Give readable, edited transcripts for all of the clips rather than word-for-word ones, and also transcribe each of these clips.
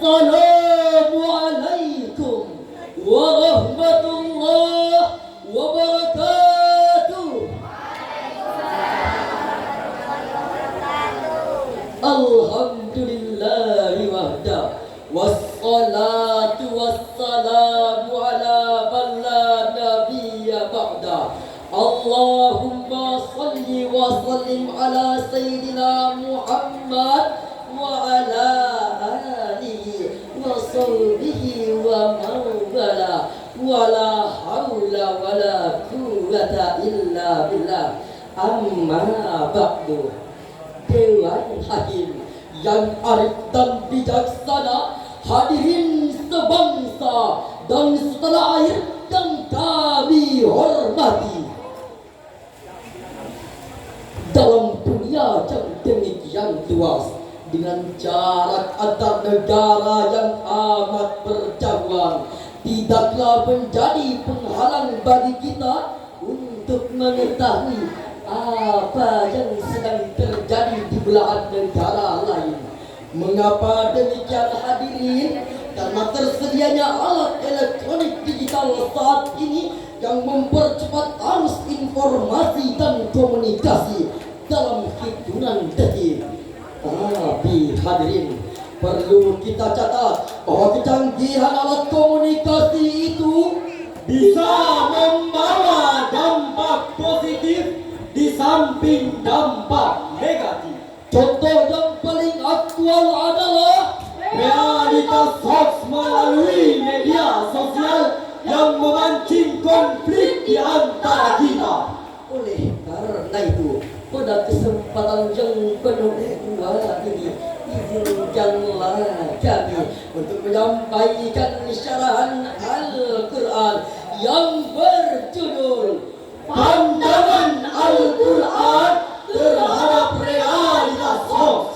Assalamualaikum warahmatullahi wabarakatuh. Alhamdulillahi wahda, wassalatu wassalamu ala man la nabiyya ba'da. Allahumma salli wa sallim ala sayyidina Muhammad wa ala alihi wa sahbihi wa mawala wa la hawla wa la quwwata illa billah. Amma ba'du. Dewan Hakim yang arif dan bijaksana, hadirin sebangsa dan setanah air yang kami hormati. Dalam dunia yang demikian luas, dengan jarak antar negara yang amat berjauhan, tidaklah menjadi penghalang bagi kita untuk mengetahui apa yang sedang terjadi di belahan negara lain. Mengapa demikian hadirin? Karena tersedianya alat elektronik digital saat ini yang mempercepat arus informasi dan komunikasi dalam hitungan detik. Tapi hadirin, perlu kita catat bahwa kecanggihan alat komunikasi itu bisa membawa dampak positif di samping dampak negatif. Contoh yang paling aktual adalah realitas hoax melalui media sosial yang memancing konflik di antara kita. Oleh karena itu, pada kesempatan yang penuh hikmah ini, izinkanlah kami untuk menyampaikan syarahan Al-Quran yang berjudul Pandangan Al-Quran terhadap realitas hoax.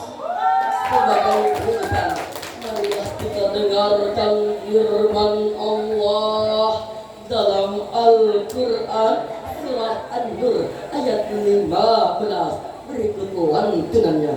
Sebagai berita, marilah kita dengarkan firman Allah dalam Al-Quran surah An-Nur ayat 15. Berikut lantunannya.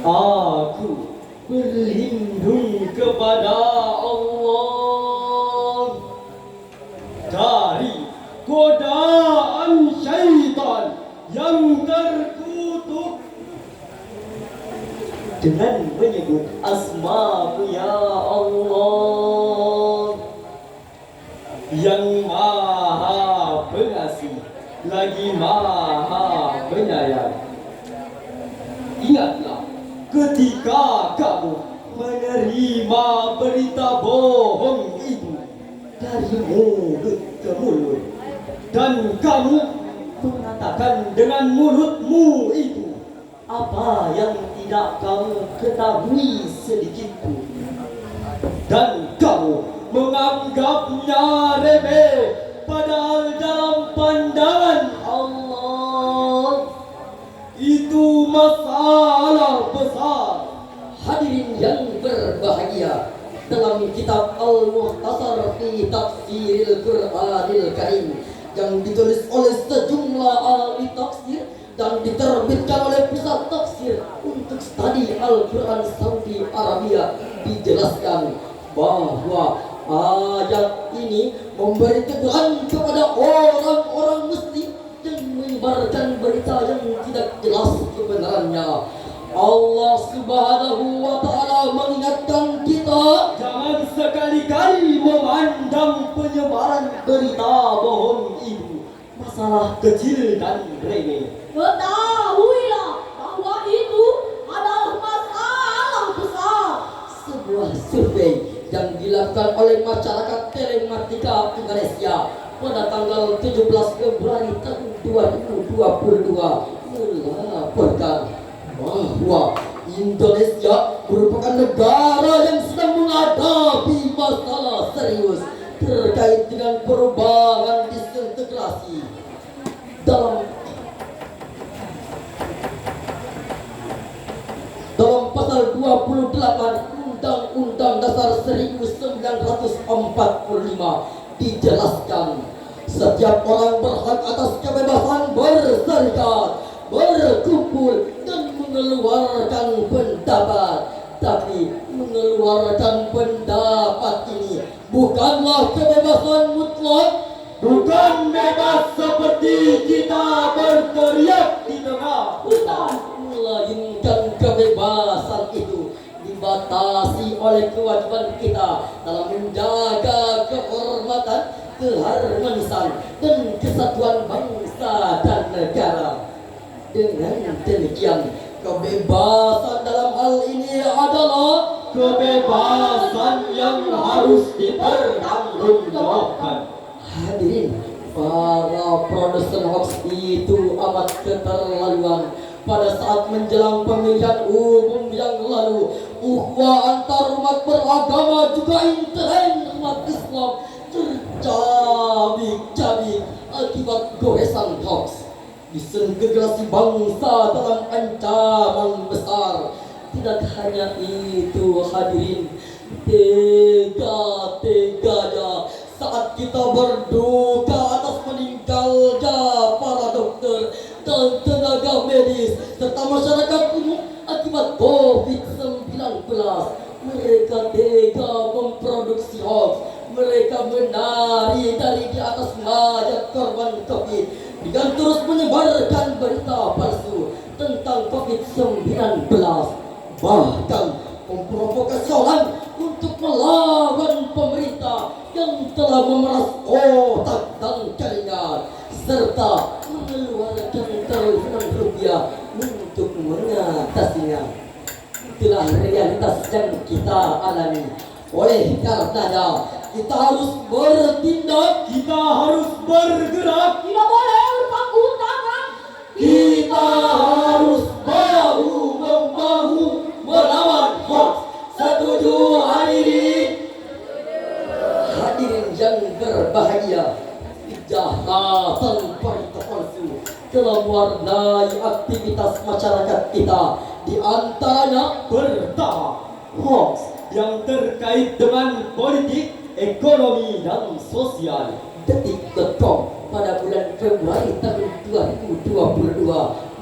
Aku berlindung kepada Allah dari godaan syaitan yang terkutuk dengan menyebut asma-Mu ya Allah yang Maha Pengasih lagi Maha Penyayang. Ingatlah ketika kamu menerima berita bohong itu dari mulut ke mulut, dan kamu mengatakan dengan mulutmu itu apa yang tidak kamu ketahui sedikit pun, dan kamu menganggapnya remeh, padahal dalam pandangan Allah itu masalah besar. Hadirin yang berbahagia, dalam kitab Al-Mukhtasar fi Tafsiril Qur'anil Karim yang ditulis oleh sejumlah ahli tafsir dan diterbitkan oleh Pusat Tafsir untuk Studi Al-Quran Saudi Arabia, dijelaskan bahwa ayat ini memberi teguran kepada orang-orang muslim yang menyebarkan berita yang tidak jelas kebenarannya. Allah Subhanahu wa Ta'ala mengingatkan kita, jangan sekali-kali memandang penyebaran berita bohong itu masalah kecil dan remeh. Ketahuilah bahwa itu adalah masalah besar. sebuah survei yang dilakukan oleh masyarakat telematika Indonesia pada tanggal 17 Februari tahun 2022 melaporkan bahwa Indonesia merupakan negara yang sedang menghadapi masalah serius terkait dengan perubahan disintegrasi dalam pasal 28 Undang-Undang Dasar 1945 dijelaskan setiap orang berhak atas kebebasan berserikat, berkumpul dan mengeluarkan pendapat. Tapi mengeluarkan pendapat ini bukanlah kebebasan mutlak, Bukan bebas seperti kita berteriak di tengah hutan. melainkan kebebasan itu dibatasi oleh kewajiban kita dalam menjaga kehormatan, keharmonisan dan kesatuan bangsa dan negara. Dengan demikian, kebebasan dalam hal ini adalah Kebebasan yang harus dipertanggungjawabkan. hadirin. Para produsen hoax itu amat keterlaluan. Pada saat menjelang pemilihan umum yang lalu, ukhuwah antar umat beragama juga intern umat Islam tercabik-cabik akibat goresan hoax. Disintegrasi bangsa dalam ancaman besar. Tidak hanya itu hadirin, tega-teganya saat kita berduka atas meninggalnya para dokter dan tenaga medis serta masyarakat umum akibat COVID-19. Mereka tega memproduksi hoax. Mereka menari dari di atas mayat korban COVID dengan terus menyebarkan berita palsu tentang COVID-19, bahkan memprovokasi orang untuk melawan pemerintah yang telah memeras otak dan telinga serta mengeluarkan triliunan rupiah untuk mengatasinya. Itulah realitas yang kita alami. Oleh karenanya kita harus bertindak, Kita harus bergerak. Tidak boleh bertanggung tangan. kita harus bahu-membahu melawan hoax. Setuju hadirin? Hadirin yang berbahagia, kejahatan berita palsu telah mewarnai aktivitas masyarakat kita. Di antaranya Pertama, hoax yang terkait dengan politik, ekonomi, dan sosial. Detik.com pada bulan Februari tahun 2022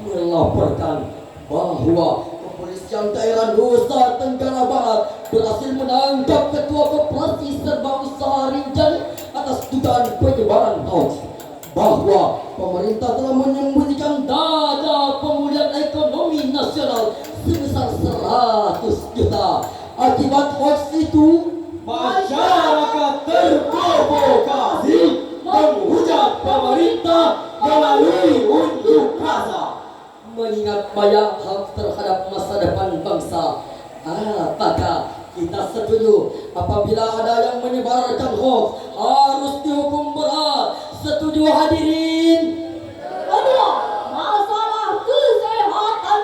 melaporkan bahwa kepolisian daerah Nusa Tenggara Barat berhasil menangkap ketua koperasi serba usaha Rinjani atas dugaan penyebaran hoax bahwa pemerintah telah menyembunyikan dana pemulihan ekonomi nasional sebesar 100 juta. Akibat hoax itu, Masyarakat terprovokasi menghujat pemerintah melalui unjuk rasa. mengingat banyak hal terhadap masa depan bangsa, apakah kita setuju apabila ada yang menyebarkan hoax harus dihukum berat? Setuju hadirin? Kedua, masalah kesehatan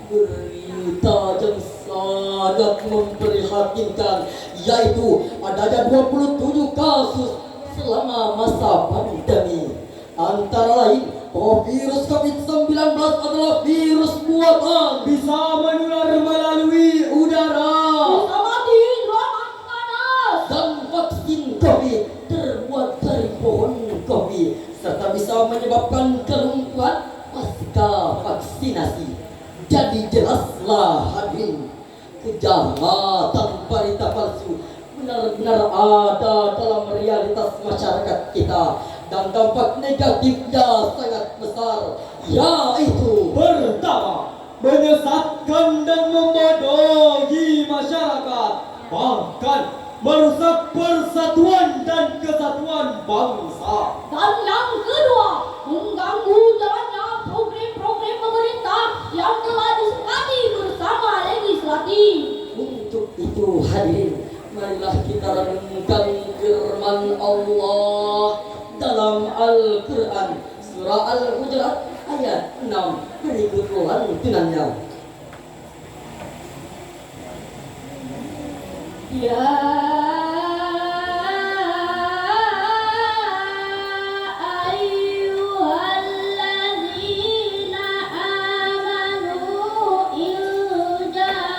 berita yang sangat memprihatinkan, yaitu adanya 27 kasus selama masa pandemi. Antara lain, bahwa virus COVID-19 adalah virus buatan, bisa menular melalui udara, Bisa mati ruangan panas. dan vaksin COVID terbuat dari pohon kopi, serta bisa menyebabkan kelumpuhan pasca vaksinasi. Jadi jelaslah hadirin, kejahatan berita palsu benar-benar ada dalam realitas masyarakat kita, dan dampak negatifnya sangat besar, yaitu pertama, menyesatkan dan membodohi masyarakat, bahkan merusak persatuan dan kesatuan bangsa. Dan yang kedua, mengganggu jalannya program-program pemerintah yang telah disepakati bersama legislatif. Untuk itu hadirin, marilah kita renungkan firman Allah dalam Al-Quran surah Al-Hujurat ayat 6 berikut lantunannya. Ya ayyuhalladzina amanu in ja'akum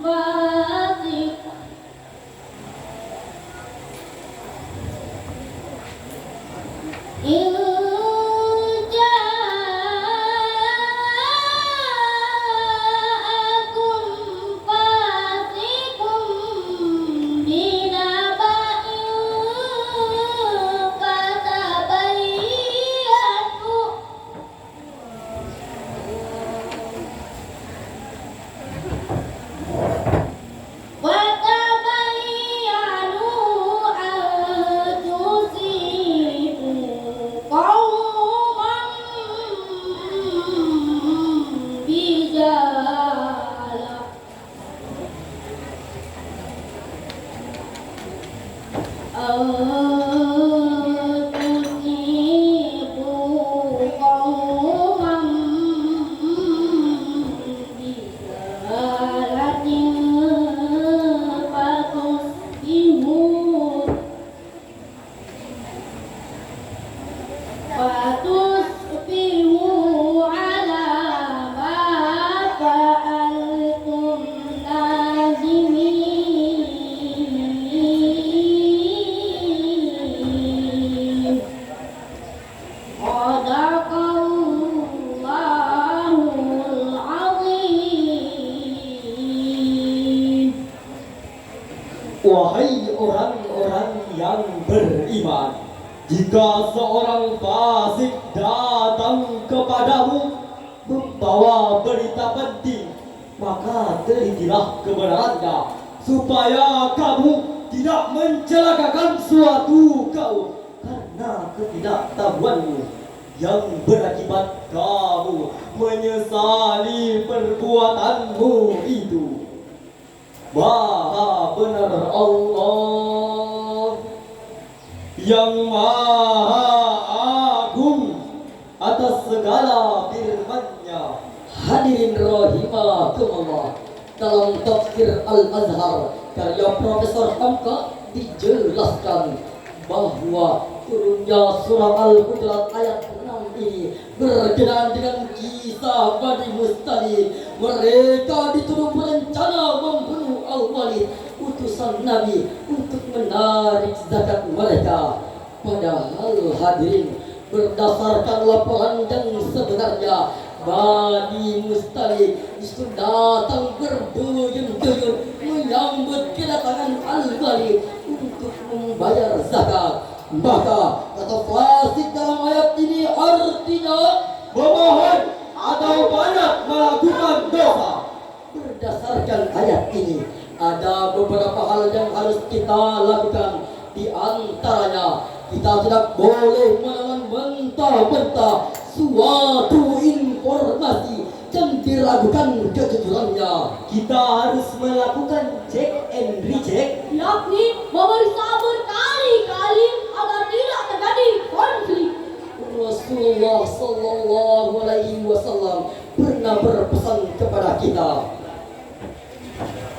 fasiq in ja'akum fasiqun binaba'in fatabayyanu an tusibu qauman bijahalah tusibu qauman bijahalatin fatusbihu ala ma fa'altum nazimin. Sadaqallahul azim. Wahai orang-orang yang beriman, jika seorang fasik datang kepadamu membawa berita penting, maka telitilah kebenarannya, supaya kamu tidak mencelakakan suatu kaum karena ketidaktahuanmu, yang berakibat kamu menyesali perbuatanmu itu. Maha benar Allah yang Maha Agung atas segala firman-Nya. Hadirin rahimakumullah, dalam tafsir Al-Azhar karya Profesor Hamka dijelaskan bahwa turunnya surah Al-Hujurat ayat 6 ini berkenaan dengan kisah Bani Mustalik. Mereka dituduh berencana membunuh Al-Walid, utusan Nabi, untuk menarik zakat mereka. Padahal hadirin, berdasarkan laporan yang sebenarnya, Bani Mustalik justru datang berduyun-duyun menyambut kedatangan Al-Walid untuk membayar zakat. Maka kata fasik dalam ayat ini artinya Memohon atau banyak melakukan dosa. berdasarkan ayat ini ada beberapa hal yang harus kita lakukan. Di antaranya, kita tidak boleh menelan mentah-mentah suatu informasi yang diragukan kejujurannya. Kita harus melakukan check and recheck, yakni memeriksa berkali-kali agar tidak terjadi konflik. Rasulullah Sallallahu Alaihi Wasallam pernah berpesan kepada kita.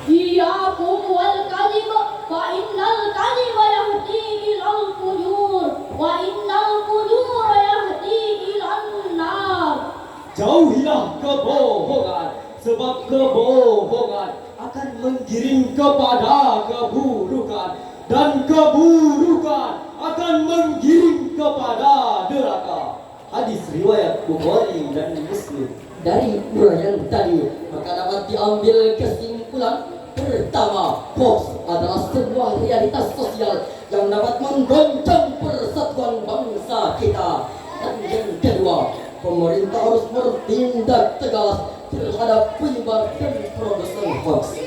Iyyakum wal kadhib fa innal kadhiba yahdi ilal fujur wa innal fujura yahdi ilan nar. Jauhilah kebohongan, sebab kebohongan akan menggiring kepada keburukan, dan keburukan akan menggiring kepada neraka. Hadis riwayat Bukhari dan Muslim. Dari uraian tadi, maka dapat diambil kesimpulan pertama, hoax adalah sebuah realitas sosial yang dapat menggoncang persatuan bangsa kita. Dan yang kedua, pemerintah harus bertindak tegas terhadap penyebar dan produsen hoax.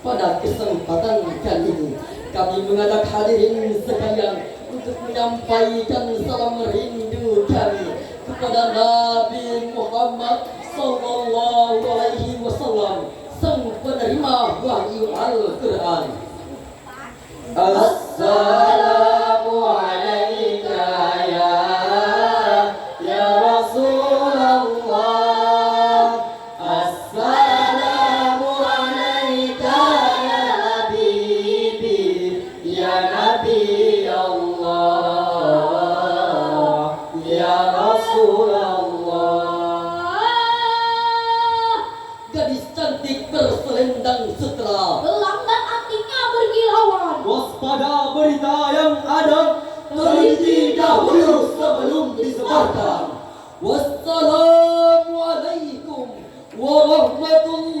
Pada kesempatan kali ini, kami mengajak hadirin sekalian untuk menyampaikan salam rindu kami kepada Nabi Muhammad Sallallahu Alaihi Wasallam, sang penerima wahyu Al-Quran. Assalamu alayka ya Rasulullah. Assalamu alayka ya Habibi, ya Nabi Allah, ya Rasulullah. Gadis cantik berselendang sutra, Gelang dan antiknya berkilauan. waspada berita yang ada, teliti dahulu sebelum disebarkan. Wassalamualaikum warahmatullahi